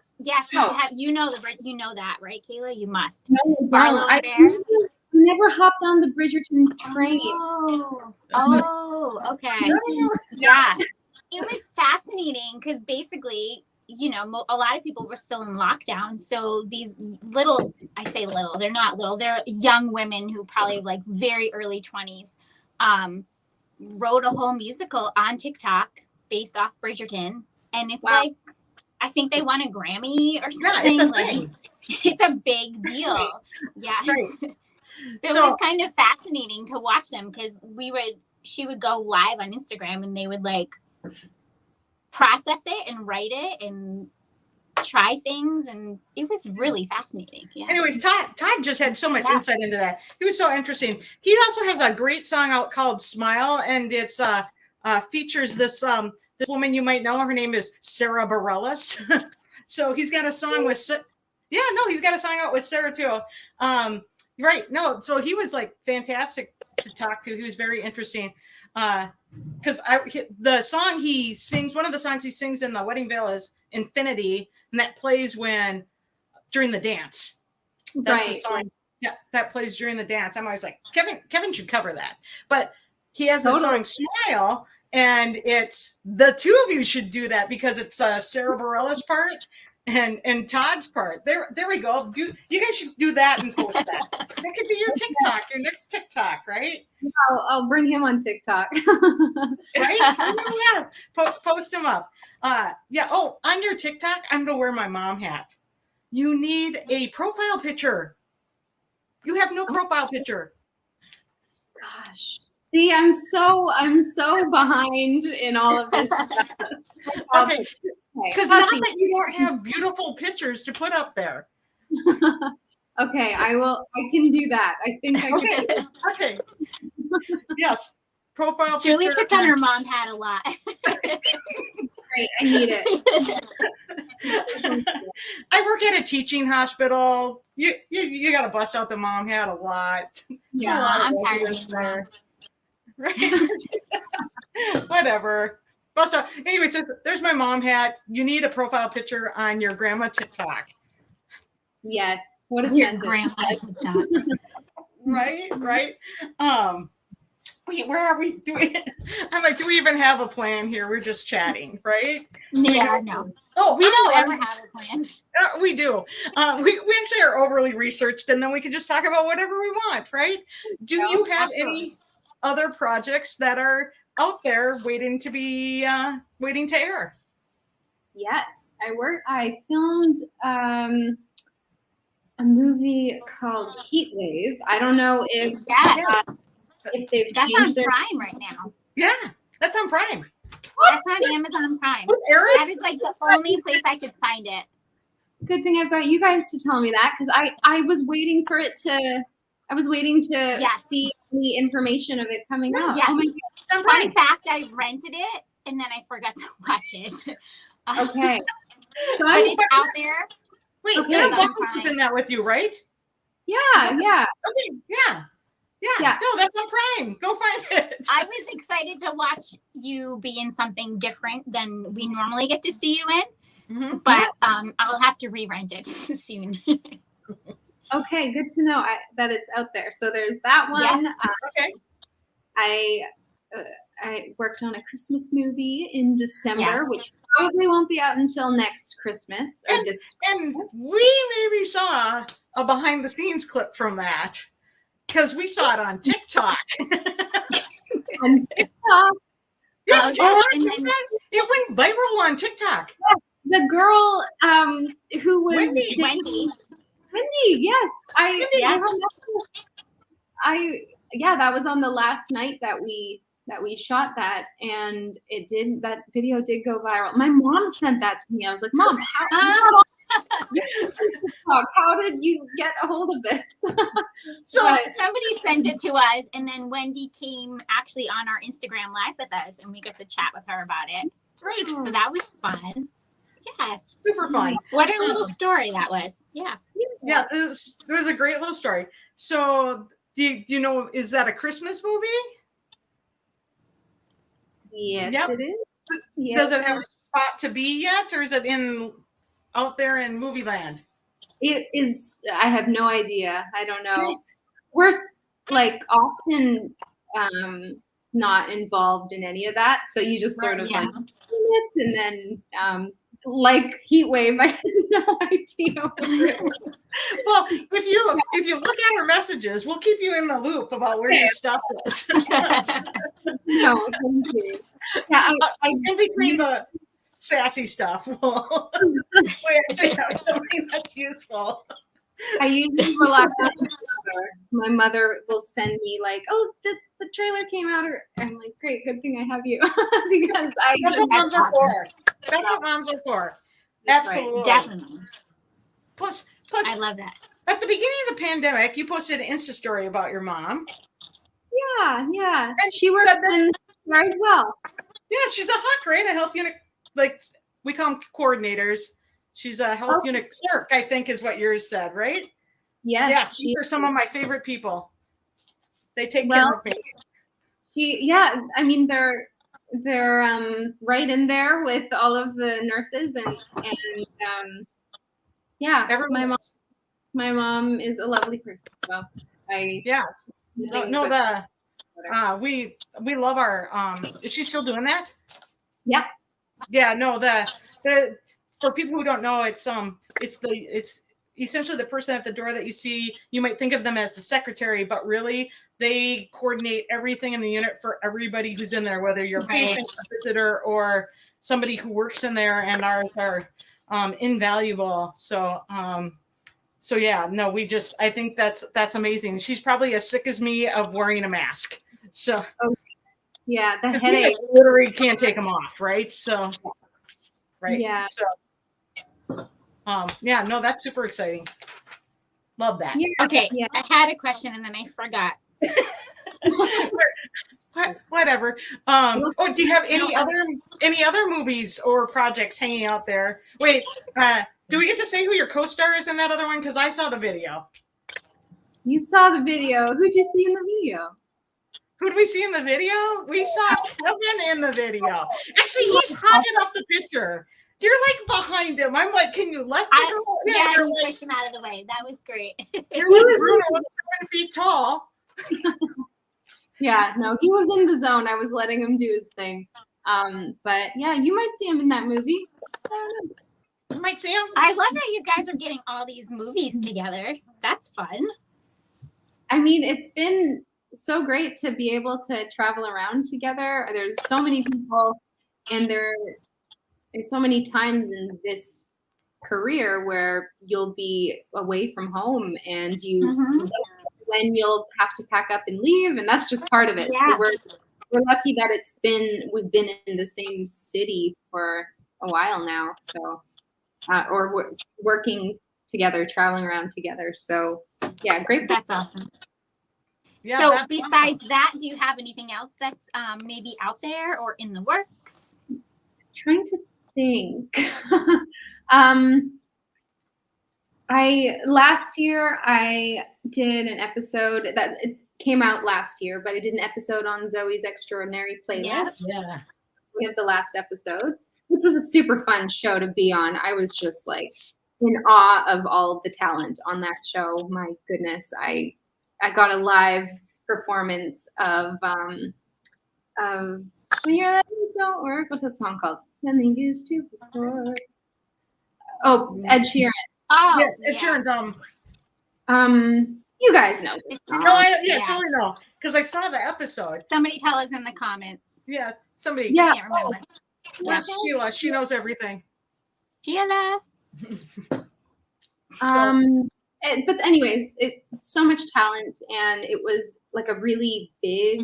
Oh. You know that, right, Kayla? You must. No, I don't. Barlow I Bear? never hopped on the Bridgerton train. Oh, okay. Yeah. It was fascinating because basically, you know, a lot of people were still in lockdown. So these little, I say little, they're not little, they're young women who probably like very early 20s, wrote a whole musical on TikTok based off Bridgerton. And it's like, I think they won a Grammy or something. Yeah, it's a like, thing. It's a big deal. Yes. Right. It was kind of fascinating to watch them because she would go live on Instagram and they would like process it and write it and try things, and it was really fascinating. Yeah. Anyways, Todd just had so much insight into that. He was so interesting. He also has a great song out called "Smile," and it's features this woman you might know. Her name is Sarah Bareilles. So he's got a song with he's got a song out with Sarah too. Right. No, so he was like fantastic to talk to. He was very interesting. Because the song he sings, one of the songs he sings in the Wedding Veil is Infinity, and that plays during the dance. That's the song that plays during the dance. I'm always like, Kevin should cover that. But he has the song Smile, and it's the two of you should do that because it's Sarah Bareilles' part and Todd's part. There we go. You guys should do that and post that. That could be your TikTok, your next TikTok, right? I'll bring him on TikTok. Right? Yeah. Post him up. Oh, on your TikTok, I'm gonna wear my mom hat. You need a profile picture. You have no profile picture. Gosh. See, I'm so behind in all of this stuff. Okay. Because not that you don't have beautiful pictures to put up there. Okay, I can do that. I think I can. Okay. Yes. Profile Julie picture. puts on her mom hat a lot. Great, I need it. I work at a teaching hospital. You got to bust out the mom hat a lot. Yeah, I'm tired of there. Right? Whatever. Bust out. Anyway, there's my mom hat. You need a profile picture on your grandma TikTok. Yes. What a Your sentence. grandma TikTok. Right. Wait, where are we doing? I'm like, do we even have a plan here? We're just chatting, right? Yeah, no. Oh, we don't ever have a plan. We do. We actually are overly researched, and then we can just talk about whatever we want, right? Do you have any other projects that are out there waiting to air? Yes, I filmed a movie called Heat Wave. I don't know if they've that's changed on Prime right now. Yeah, that's on Prime. That's on Amazon Prime. That is like the only place I could find it. Good thing I've got you guys to tell me that because I was waiting for it to. I was waiting to see the information of it coming out. Yes. Oh my God. Fun fact: I rented it and then I forgot to watch it. Okay, but it's out there. Wait, Kayla Wallace is in that with you, right? Yeah. Okay, yeah. No, that's on Prime. Go find it. I was excited to watch you be in something different than we normally get to see you in, but I'll have to re-rent it soon. Okay, good to know that it's out there. So there's that one. Yes. Okay. I worked on a Christmas movie in December, which probably won't be out until next Christmas. And we maybe saw a behind the scenes clip from that because we saw it on TikTok. On TikTok? Yeah, it went viral on TikTok. Yes, the girl who was Wendy. Yes. That was on the last night that we shot that, and that video did go viral. My mom sent that to me. I was like, Mom, how did you get a hold of this? So somebody sent it to us, and then Wendy came actually on our Instagram Live with us, and we got to chat with her about it. Right. So that was fun. Yes. Super fun. What a little story that was. Yeah. Yeah, it was a great little story. So do you know, is that a Christmas movie? Yes, Yep. it is. Does it have a spot to be yet, or is it out there in movie land? It is. I have no idea. I don't know. We're like often not involved in any of that, so you just sort of like it, and then like Heat Wave, I had no idea what it was. Well, if you look at our messages, we'll keep you in the loop about where your stuff is. No, thank you. Yeah, in between the sassy stuff, we actually have something that's useful. I usually rely on my mother. My mother will send me like, "Oh, the trailer came out," or I'm like, "Great, good thing I have you," because that's what moms are for. That's what moms are for. Absolutely, Definitely. Plus, I love that. At the beginning of the pandemic, you posted an Insta story about your mom. Yeah, and she works in there as well. Yeah, she's a HUC, right? A health unit, like we call them coordinators. She's a health unit clerk, I think is what yours said, right? Yes. Yeah, these are some of my favorite people. They take care of me. I mean they're right in there with all of the nurses and my mom is a lovely person. So we love our is she still doing that? Yeah. Yeah, no, the for people who don't know, it's essentially the person at the door that you see. You might think of them as the secretary, but really they coordinate everything in the unit for everybody who's in there, whether you're a patient, a visitor, or somebody who works in there, and ours are invaluable. So yeah, no, I think that's amazing. She's probably as sick as me of wearing a mask. So yeah, the headache. Literally can't take them off, right? So right. Yeah. So yeah, no, that's super exciting. Love that. Yeah. Okay. Yeah. I had a question and then I forgot. Whatever. Do you have any other movies or projects hanging out there? Wait, do we get to say who your co-star is in that other one? Because I saw the video. You saw the video. Who'd you see in the video? Who did we see in the video? We saw Kevin in the video. Actually, he's hogging up the picture. You're like behind him. I'm like, can you let the girl? Yeah, you push him out of the way. That was great. You're like Bruno, 7 feet tall. Yeah, no, he was in the zone. I was letting him do his thing. But yeah, you might see him in that movie. You might see him. I love that you guys are getting all these movies together. That's fun. I mean, it's been so great to be able to travel around together. There's so many people, and there's so many times in this career where you'll be away from home and when you'll have to pack up and leave, and that's just part of it. Yeah. So we're lucky that we've been in the same city for a while now. So or we're working together, traveling around together. So yeah, great. That's awesome. Yeah, so besides that, do you have anything else that's maybe out there or in the works? Trying to think. Last year I did an episode that it came out last year, but I did an episode on Zoe's Extraordinary Playlist. Yeah. One of the last episodes, which was a super fun show to be on. I was just like in awe of all of the talent on that show. My goodness, I got a live performance of When You're Letting Me Don't Work. What's that song called? Nothing used to before. Oh, Ed Sheeran. Oh, yes, Ed Sheeran's you guys know. No, I totally know because I saw the episode. Somebody tell us in the comments. Yeah, somebody. I can't remember. Yeah, Sheila. She knows everything. Sheila. But anyways, so much talent, and it was like a really big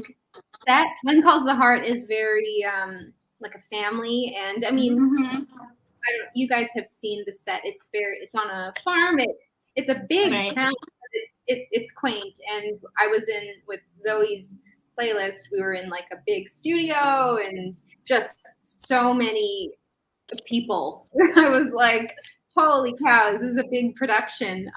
set. When Calls the Heart is very like a family, and I mean, you guys have seen the set. It's on a farm. It's a big town. But it's quaint, and I was in with Zoe's playlist. We were in like a big studio, and just so many people. I was like, holy cow, this is a big production.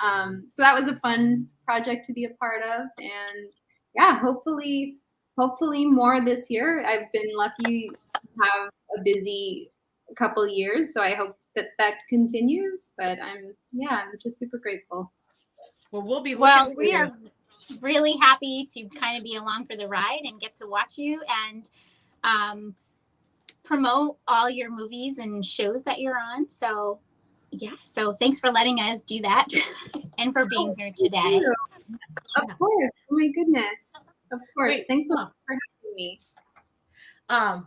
So that was a fun project to be a part of, and yeah, hopefully hopefully more this year. I've been lucky to have a busy couple years, so I hope that continues. But I'm just super grateful. Well, we'll be looking Well, for we you. are really happy to kind of be along for the ride and get to watch you and promote all your movies and shows that you're on. So, yeah. So thanks for letting us do that and for being here today. Of course. Oh my goodness. Of course. Wait, Thanks so much for having me. I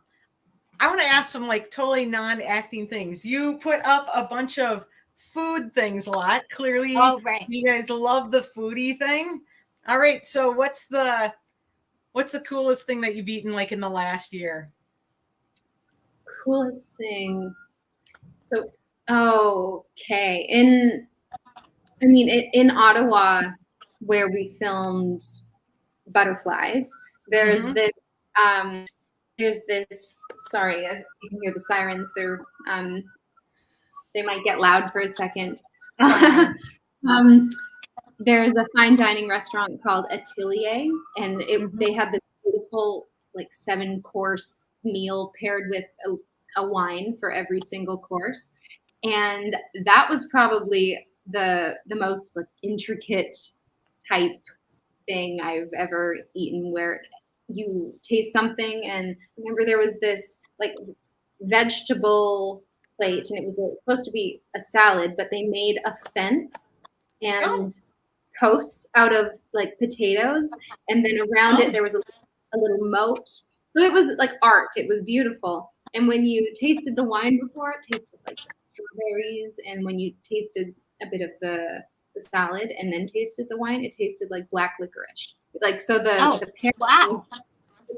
want to ask some like totally non-acting things. You put up a bunch of food things a lot. Clearly, right. you guys love the foodie thing. All right. So what's the coolest thing that you've eaten like in the last year? Coolest thing. So, okay. In Ottawa, where we filmed Butterflies, there's this. Sorry, you can hear the sirens. They might get loud for a second. There's a fine dining restaurant called Atelier, and they had this beautiful like 7-course meal paired with a wine for every single course, and that was probably the most like intricate type thing I've ever eaten, where you taste something, and remember there was this like vegetable plate, and it was supposed to be a salad, but they made a fence and toasts out of like potatoes, and then around it there was a little moat. So it was like art. It was beautiful. And when you tasted the wine before, it tasted like strawberries, and when you tasted a bit of the salad and then tasted the wine, it tasted like black licorice. Like so the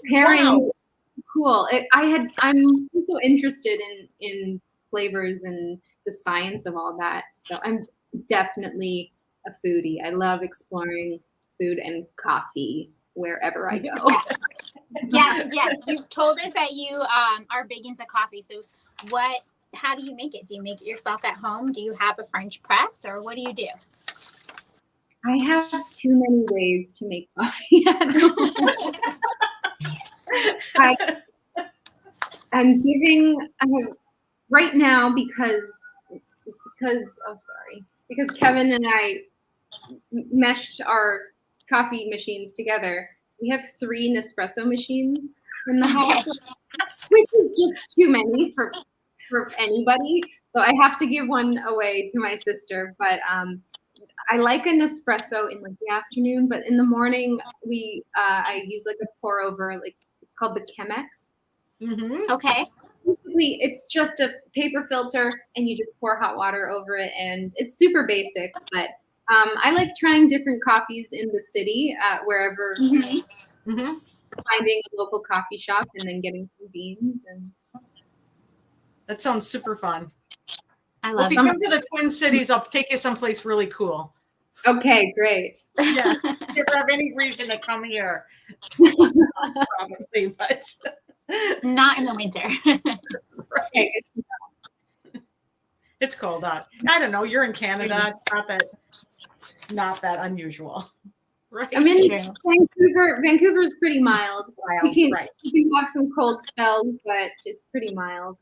pairings cool. I'm so interested in flavors and the science of all that. So I'm definitely a foodie. I love exploring food and coffee wherever I go. Yes. You've told us that you are big into coffee. So how do you make it? Do you make it yourself at home? Do you have a French press, or what do you do? I have too many ways to make coffee at home. Right now because Kevin and I meshed our coffee machines together. We have 3 Nespresso machines in the house, which is just too many for anybody. So I have to give one away to my sister. But I like a Nespresso in like the afternoon, but in the morning I use like a pour over, like it's called the Chemex. Mm-hmm. Okay. Basically, it's just a paper filter, and you just pour hot water over it, and it's super basic. But I like trying different coffees in the city, wherever finding a local coffee shop and then getting some beans. And that sounds super fun. I love. If you come to the Twin Cities, I'll take you someplace really cool. Okay, great. Yeah, if you ever have any reason to come here, probably, but not in the winter. Right. It's cold out. I don't know. You're in Canada. It's not that unusual. Right. I'm in Vancouver. Vancouver's pretty mild. We can have some cold spells, but it's pretty mild.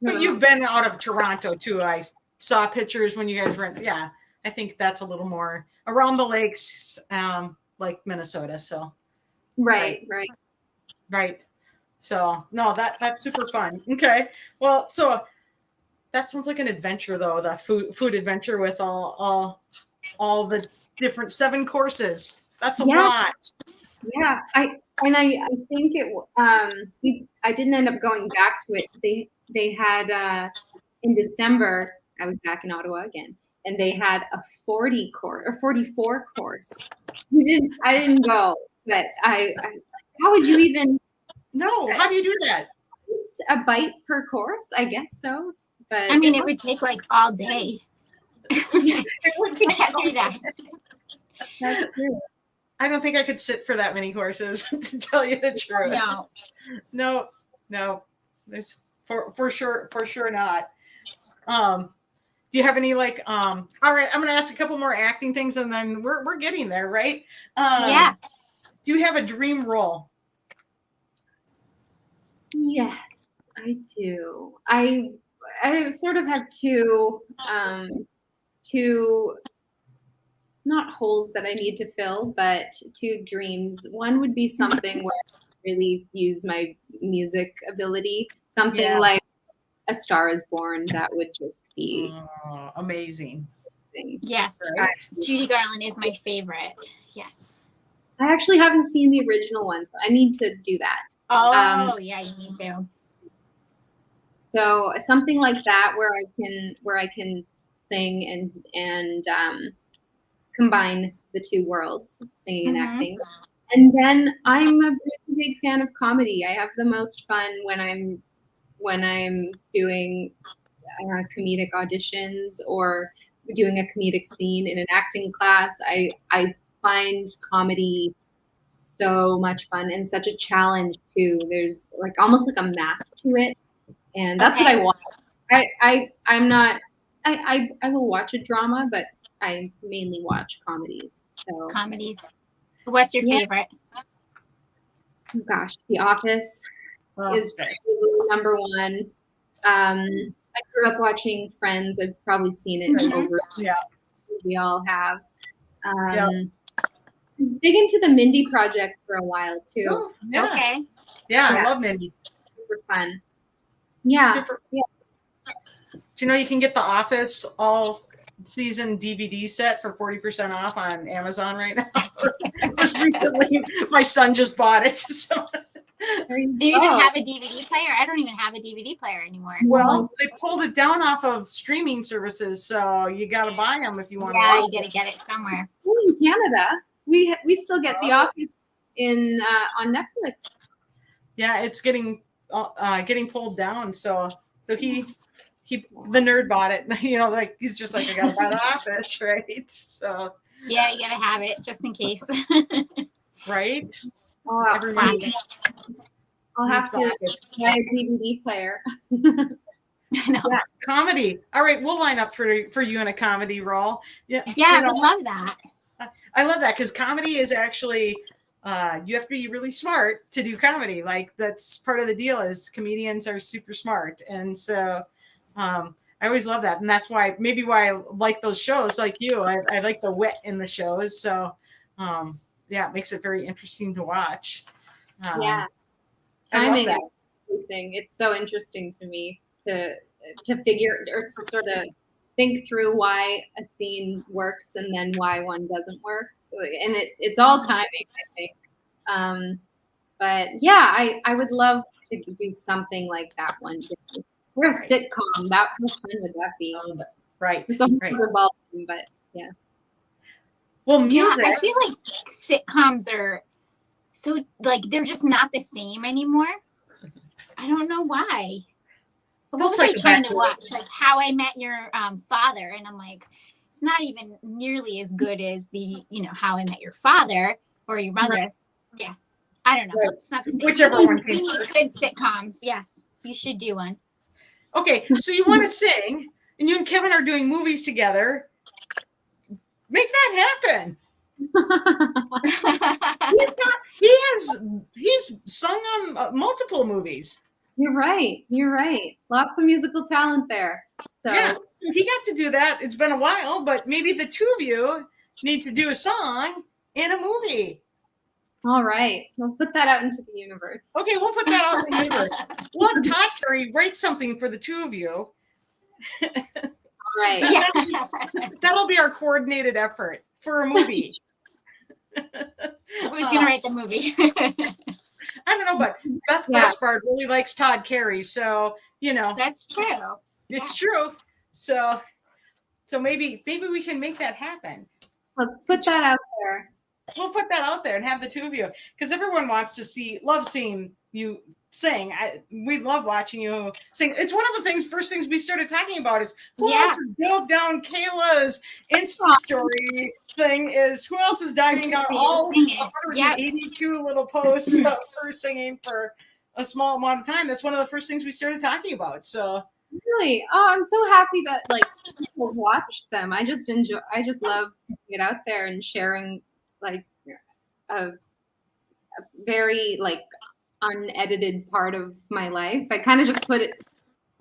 But you've been out of Toronto too. I saw pictures when you guys were yeah, I think that's a little more around the lakes, like Minnesota. So right. So no, that's super fun. Okay. Well, so that sounds like an adventure though, the food adventure with all the different 7 courses. That's a lot. Yeah. I think I didn't end up going back to it. They had in December, I was back in Ottawa again, and they had a 40 course or 44 course. I didn't go, but I was like, how would you even? No, how do you do that? It's a bite per course, I guess so. But I mean, it would take like all day. It would take get through that. That's true. I don't think I could sit for that many courses, to tell you the truth. No. There's for sure not. Do you have any like all right, I'm gonna ask a couple more acting things and then we're getting there, right? Yeah. Do you have a dream role Yes, I do. I sort of have two two not holes that I need to fill, but two dreams. One would be something where I really use my music ability, something Yes. like A Star Is Born. That would just be Amazing. amazing. Yes, Right? Judy Garland is my favorite. Yes. I actually haven't seen the original one, so I need to do that. Oh, yeah, you need to. So something like that where I can sing and combine the two worlds, singing and acting. And then I'm a really big fan of comedy. I have the most fun when I'm doing comedic auditions or doing a comedic scene in an acting class. I find comedy so much fun and such a challenge too. There's like almost like a math to it, and that's what I watch. I'm not. I will watch a drama, but I mainly watch comedies. So Comedies. What's your favorite? Oh gosh, The Office is probably number one. I grew up watching Friends. I've probably seen it over. Yeah. We all have. Big into the Mindy Project for a while too. Oh, yeah. Okay. Yeah, I love Mindy. Super fun. Yeah. Super. Yeah. Do you know you can get The Office all season DVD set for 40% off on Amazon right now? Just recently, my son just bought it. So. Do you even have a DVD player? I don't even have a DVD player anymore. Well, they pulled it down off of streaming services, so you got to buy them if you want to. Yeah, you got to get it somewhere. In Canada, we still get The Office in on Netflix. Yeah, it's getting pulled down. So he the nerd bought it. You know, like he's just like, I got to buy The Office, right? So yeah, you got to have it just in case. Right. I'll have to buy a DVD player. I know. Yeah, comedy. All right, we'll line up for you in a comedy role. Yeah, I would love that. I love that because comedy is actually you have to be really smart to do comedy. Like that's part of the deal is comedians are super smart, and so I always love that, and that's why I like those shows like you. I like the wit in the shows, so yeah, it makes it very interesting to watch. Yeah, timing is everything. It's so interesting to me to figure or to sort of think through why a scene works and then why one doesn't work, and it's all timing, I think. But yeah, I would love to do something like that one day. We're a sitcom. How fun would that be? Right. It's a whole other ballgame, but yeah. Well, music. Yeah, I feel like sitcoms are so like they're just not the same anymore. I don't know why. What was I trying to watch? Like How I Met Your Father, and I'm like, it's not even nearly as good as the How I Met Your Father or Your Mother. Right. Yeah, I don't know. Right. It's not the same. Whichever one. We need good sitcoms. Yes, you should do one. Okay, so you want to sing, and you and Kevin are doing movies together. Make that happen. He's sung on multiple movies. You're right. Lots of musical talent there. So yeah, so he got to do that. It's been a while, but maybe the two of you need to do a song in a movie. All right. We'll put that out into the universe. Okay, we'll put that out in the universe. We'll have Todd Kerry write something for the two of you. Right. That'll be our coordinated effort for a movie. Who's gonna write the movie? I don't know, but Beth Gaspard really likes Todd Kerry, so that's true. It's true. So maybe we can make that happen. Let's put that out there. We'll put that out there and have the two of you, because everyone wants to love seeing you sing. We love watching you sing. It's one of the first things we started talking about is who else has dove down Kayla's Insta story thing is who else is diving down all 182 little posts of her singing for a small amount of time. That's one of the first things we started talking about. So really, I'm so happy that people watch them. I just love putting it out there and sharing like a very unedited part of my life. I kind of just put it.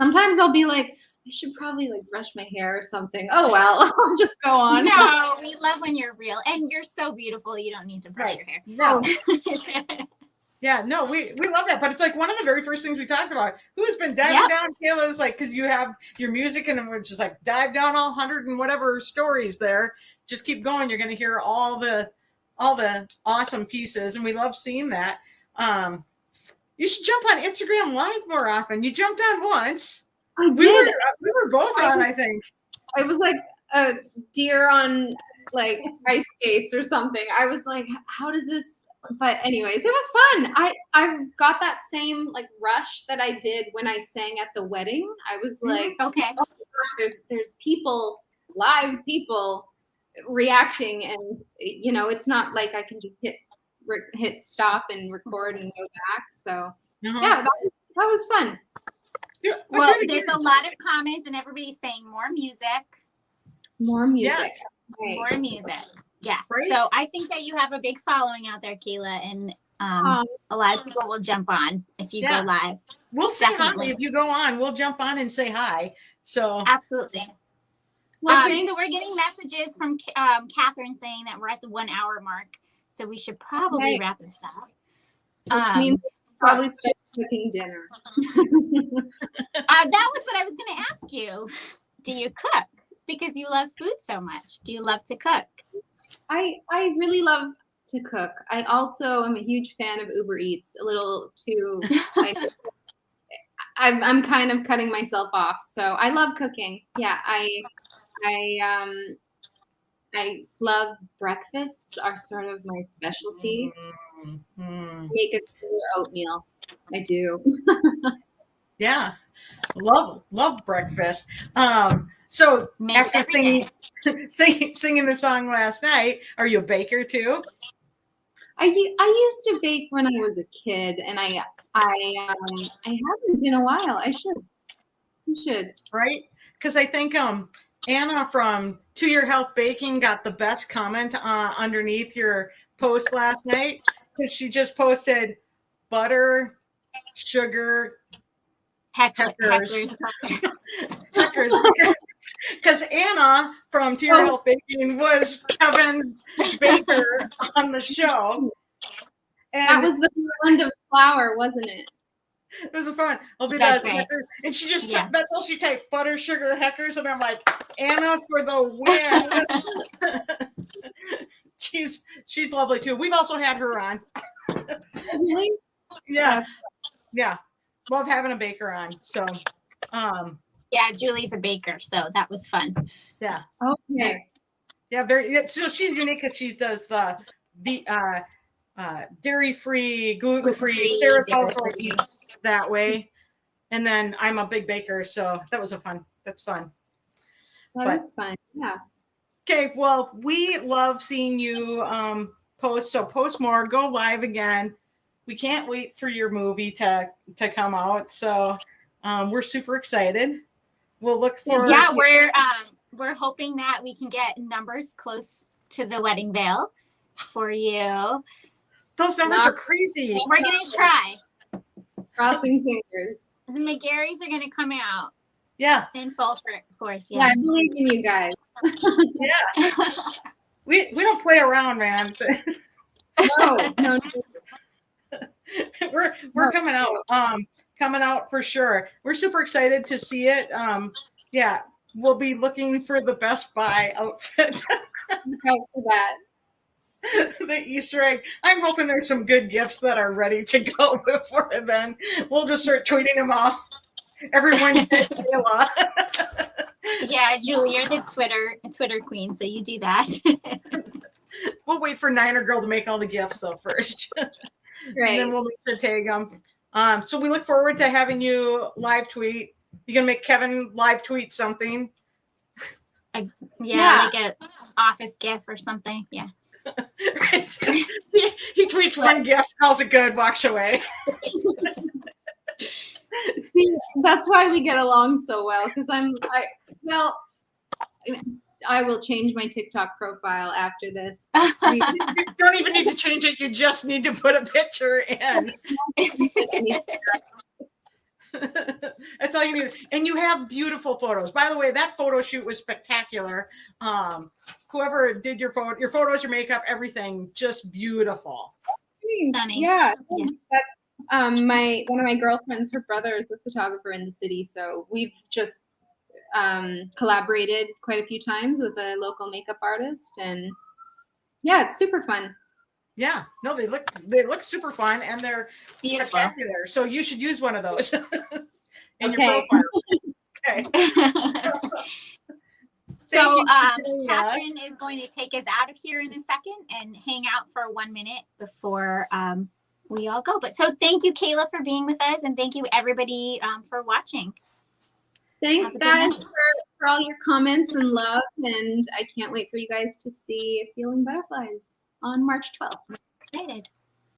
Sometimes I'll be like, I should probably like brush my hair or something. Oh well, I'll just go on. No, we love when you're real, and you're so beautiful. You don't need to brush your hair. No. Yeah, no, we love that. But it's like one of the very first things we talked about. Who's been diving down Kayla's, like, because you have your music and we're just like dive down all 100 and whatever stories there. Just keep going. You're going to hear all the awesome pieces, and we love seeing that. You should jump on Instagram Live more often. You jumped on once. I did. We were both on, I think. I was like a deer on like ice skates or something. I was like, how does this? But anyways, it was fun. I got that same like rush that I did when I sang at the wedding. I was like, okay, oh my gosh, there's people, live people reacting, and you know, it's not like I can just hit stop and record and go back. So yeah, that was fun. Yeah, well, there's a lot of comments and everybody's saying more music. More music. Yes. Right. More music. Yes. Right. So I think that you have a big following out there, Kayla, and a lot of people will jump on if you go live. We'll say hi if you go on. We'll jump on and say hi. So absolutely. Well, so we're getting messages from Catherine saying that we're at the 1 hour mark. So we should probably wrap this up. Which means we'll probably start cooking dinner. That was what I was going to ask you. Do you cook? Because you love food so much. Do you love to cook? I really love to cook. I also am a huge fan of Uber Eats. A little too. I'm kind of cutting myself off. So I love cooking. Yeah, I love breakfasts are sort of my specialty. Make a oatmeal. I do. Yeah, love breakfast. So after singing the song last night, are you a baker too? I used to bake when I was a kid, and I haven't in a while. I should. Right? Because I think Anna from To Your Health Baking got the best comment underneath your post last night, because she just posted butter, sugar, heckers. Because Anna from To Your Health Baking was Kevin's baker on the show. And that was the blend of flour, wasn't it? It was a fun. I'll be That's that. right. And she just that's all she typed: butter, sugar, heckers, and I'm like, Anna for the win. she's lovely too. We've also had her on. Really? Yeah. Love having a baker on. So yeah, Julie's a baker, so that was fun. Yeah. Okay. Yeah, so she's unique because she does the dairy-free, gluten-free, Sarah's household eats that way. And then I'm a big baker, so that's fun. That was fun. Yeah. Okay, well, we love seeing you post. So post more, go live again. We can't wait for your movie to come out. So we're super excited. We'll look for. Yeah, we're hoping that we can get numbers close to the wedding veil for you. Those numbers are crazy. We're gonna try. Crossing fingers. The McGarrys are gonna come out. Yeah. In full force. Yeah, I believe in you guys. Yeah. We don't play around, man. No. We're coming out. Coming out for sure. We're super excited to see it. Yeah, we'll be looking for the Best Buy outfit. Look for that. The Easter egg. I'm hoping there's some good gifts that are ready to go before then. We'll just start tweeting them off. Everyone said Kayla. Yeah, Julie, you're the Twitter queen, so you do that. We'll wait for Niner Girl to make all the gifts though first. Right. And then we'll make sure to tag them. So we look forward to having you live tweet. You gonna make Kevin live tweet something? Yeah, like an office gif or something. Yeah. he tweets one gif, calls it good, walks away. See, that's why we get along so well. Because I will change my TikTok profile after this. You don't even need to change it. You just need to put a picture in. That's all you need. And you have beautiful photos. By the way, that photo shoot was spectacular. Whoever did your photos, your makeup, everything, just beautiful. Thanks. Yeah, thanks. That's one of my girlfriends, her brother is a photographer in the city, so we've just collaborated quite a few times with a local makeup artist, and yeah, it's super fun. Yeah, no, they look super fun, and they're spectacular. So you should use one of those in your profile. Okay. So Catherine is going to take us out of here in a second and hang out for 1 minute before we all go. But so thank you, Kayla, for being with us, and thank you everybody for watching. Thanks, guys, for all your comments and love, and I can't wait for you guys to see Feeling Butterflies on March 12th. I'm excited.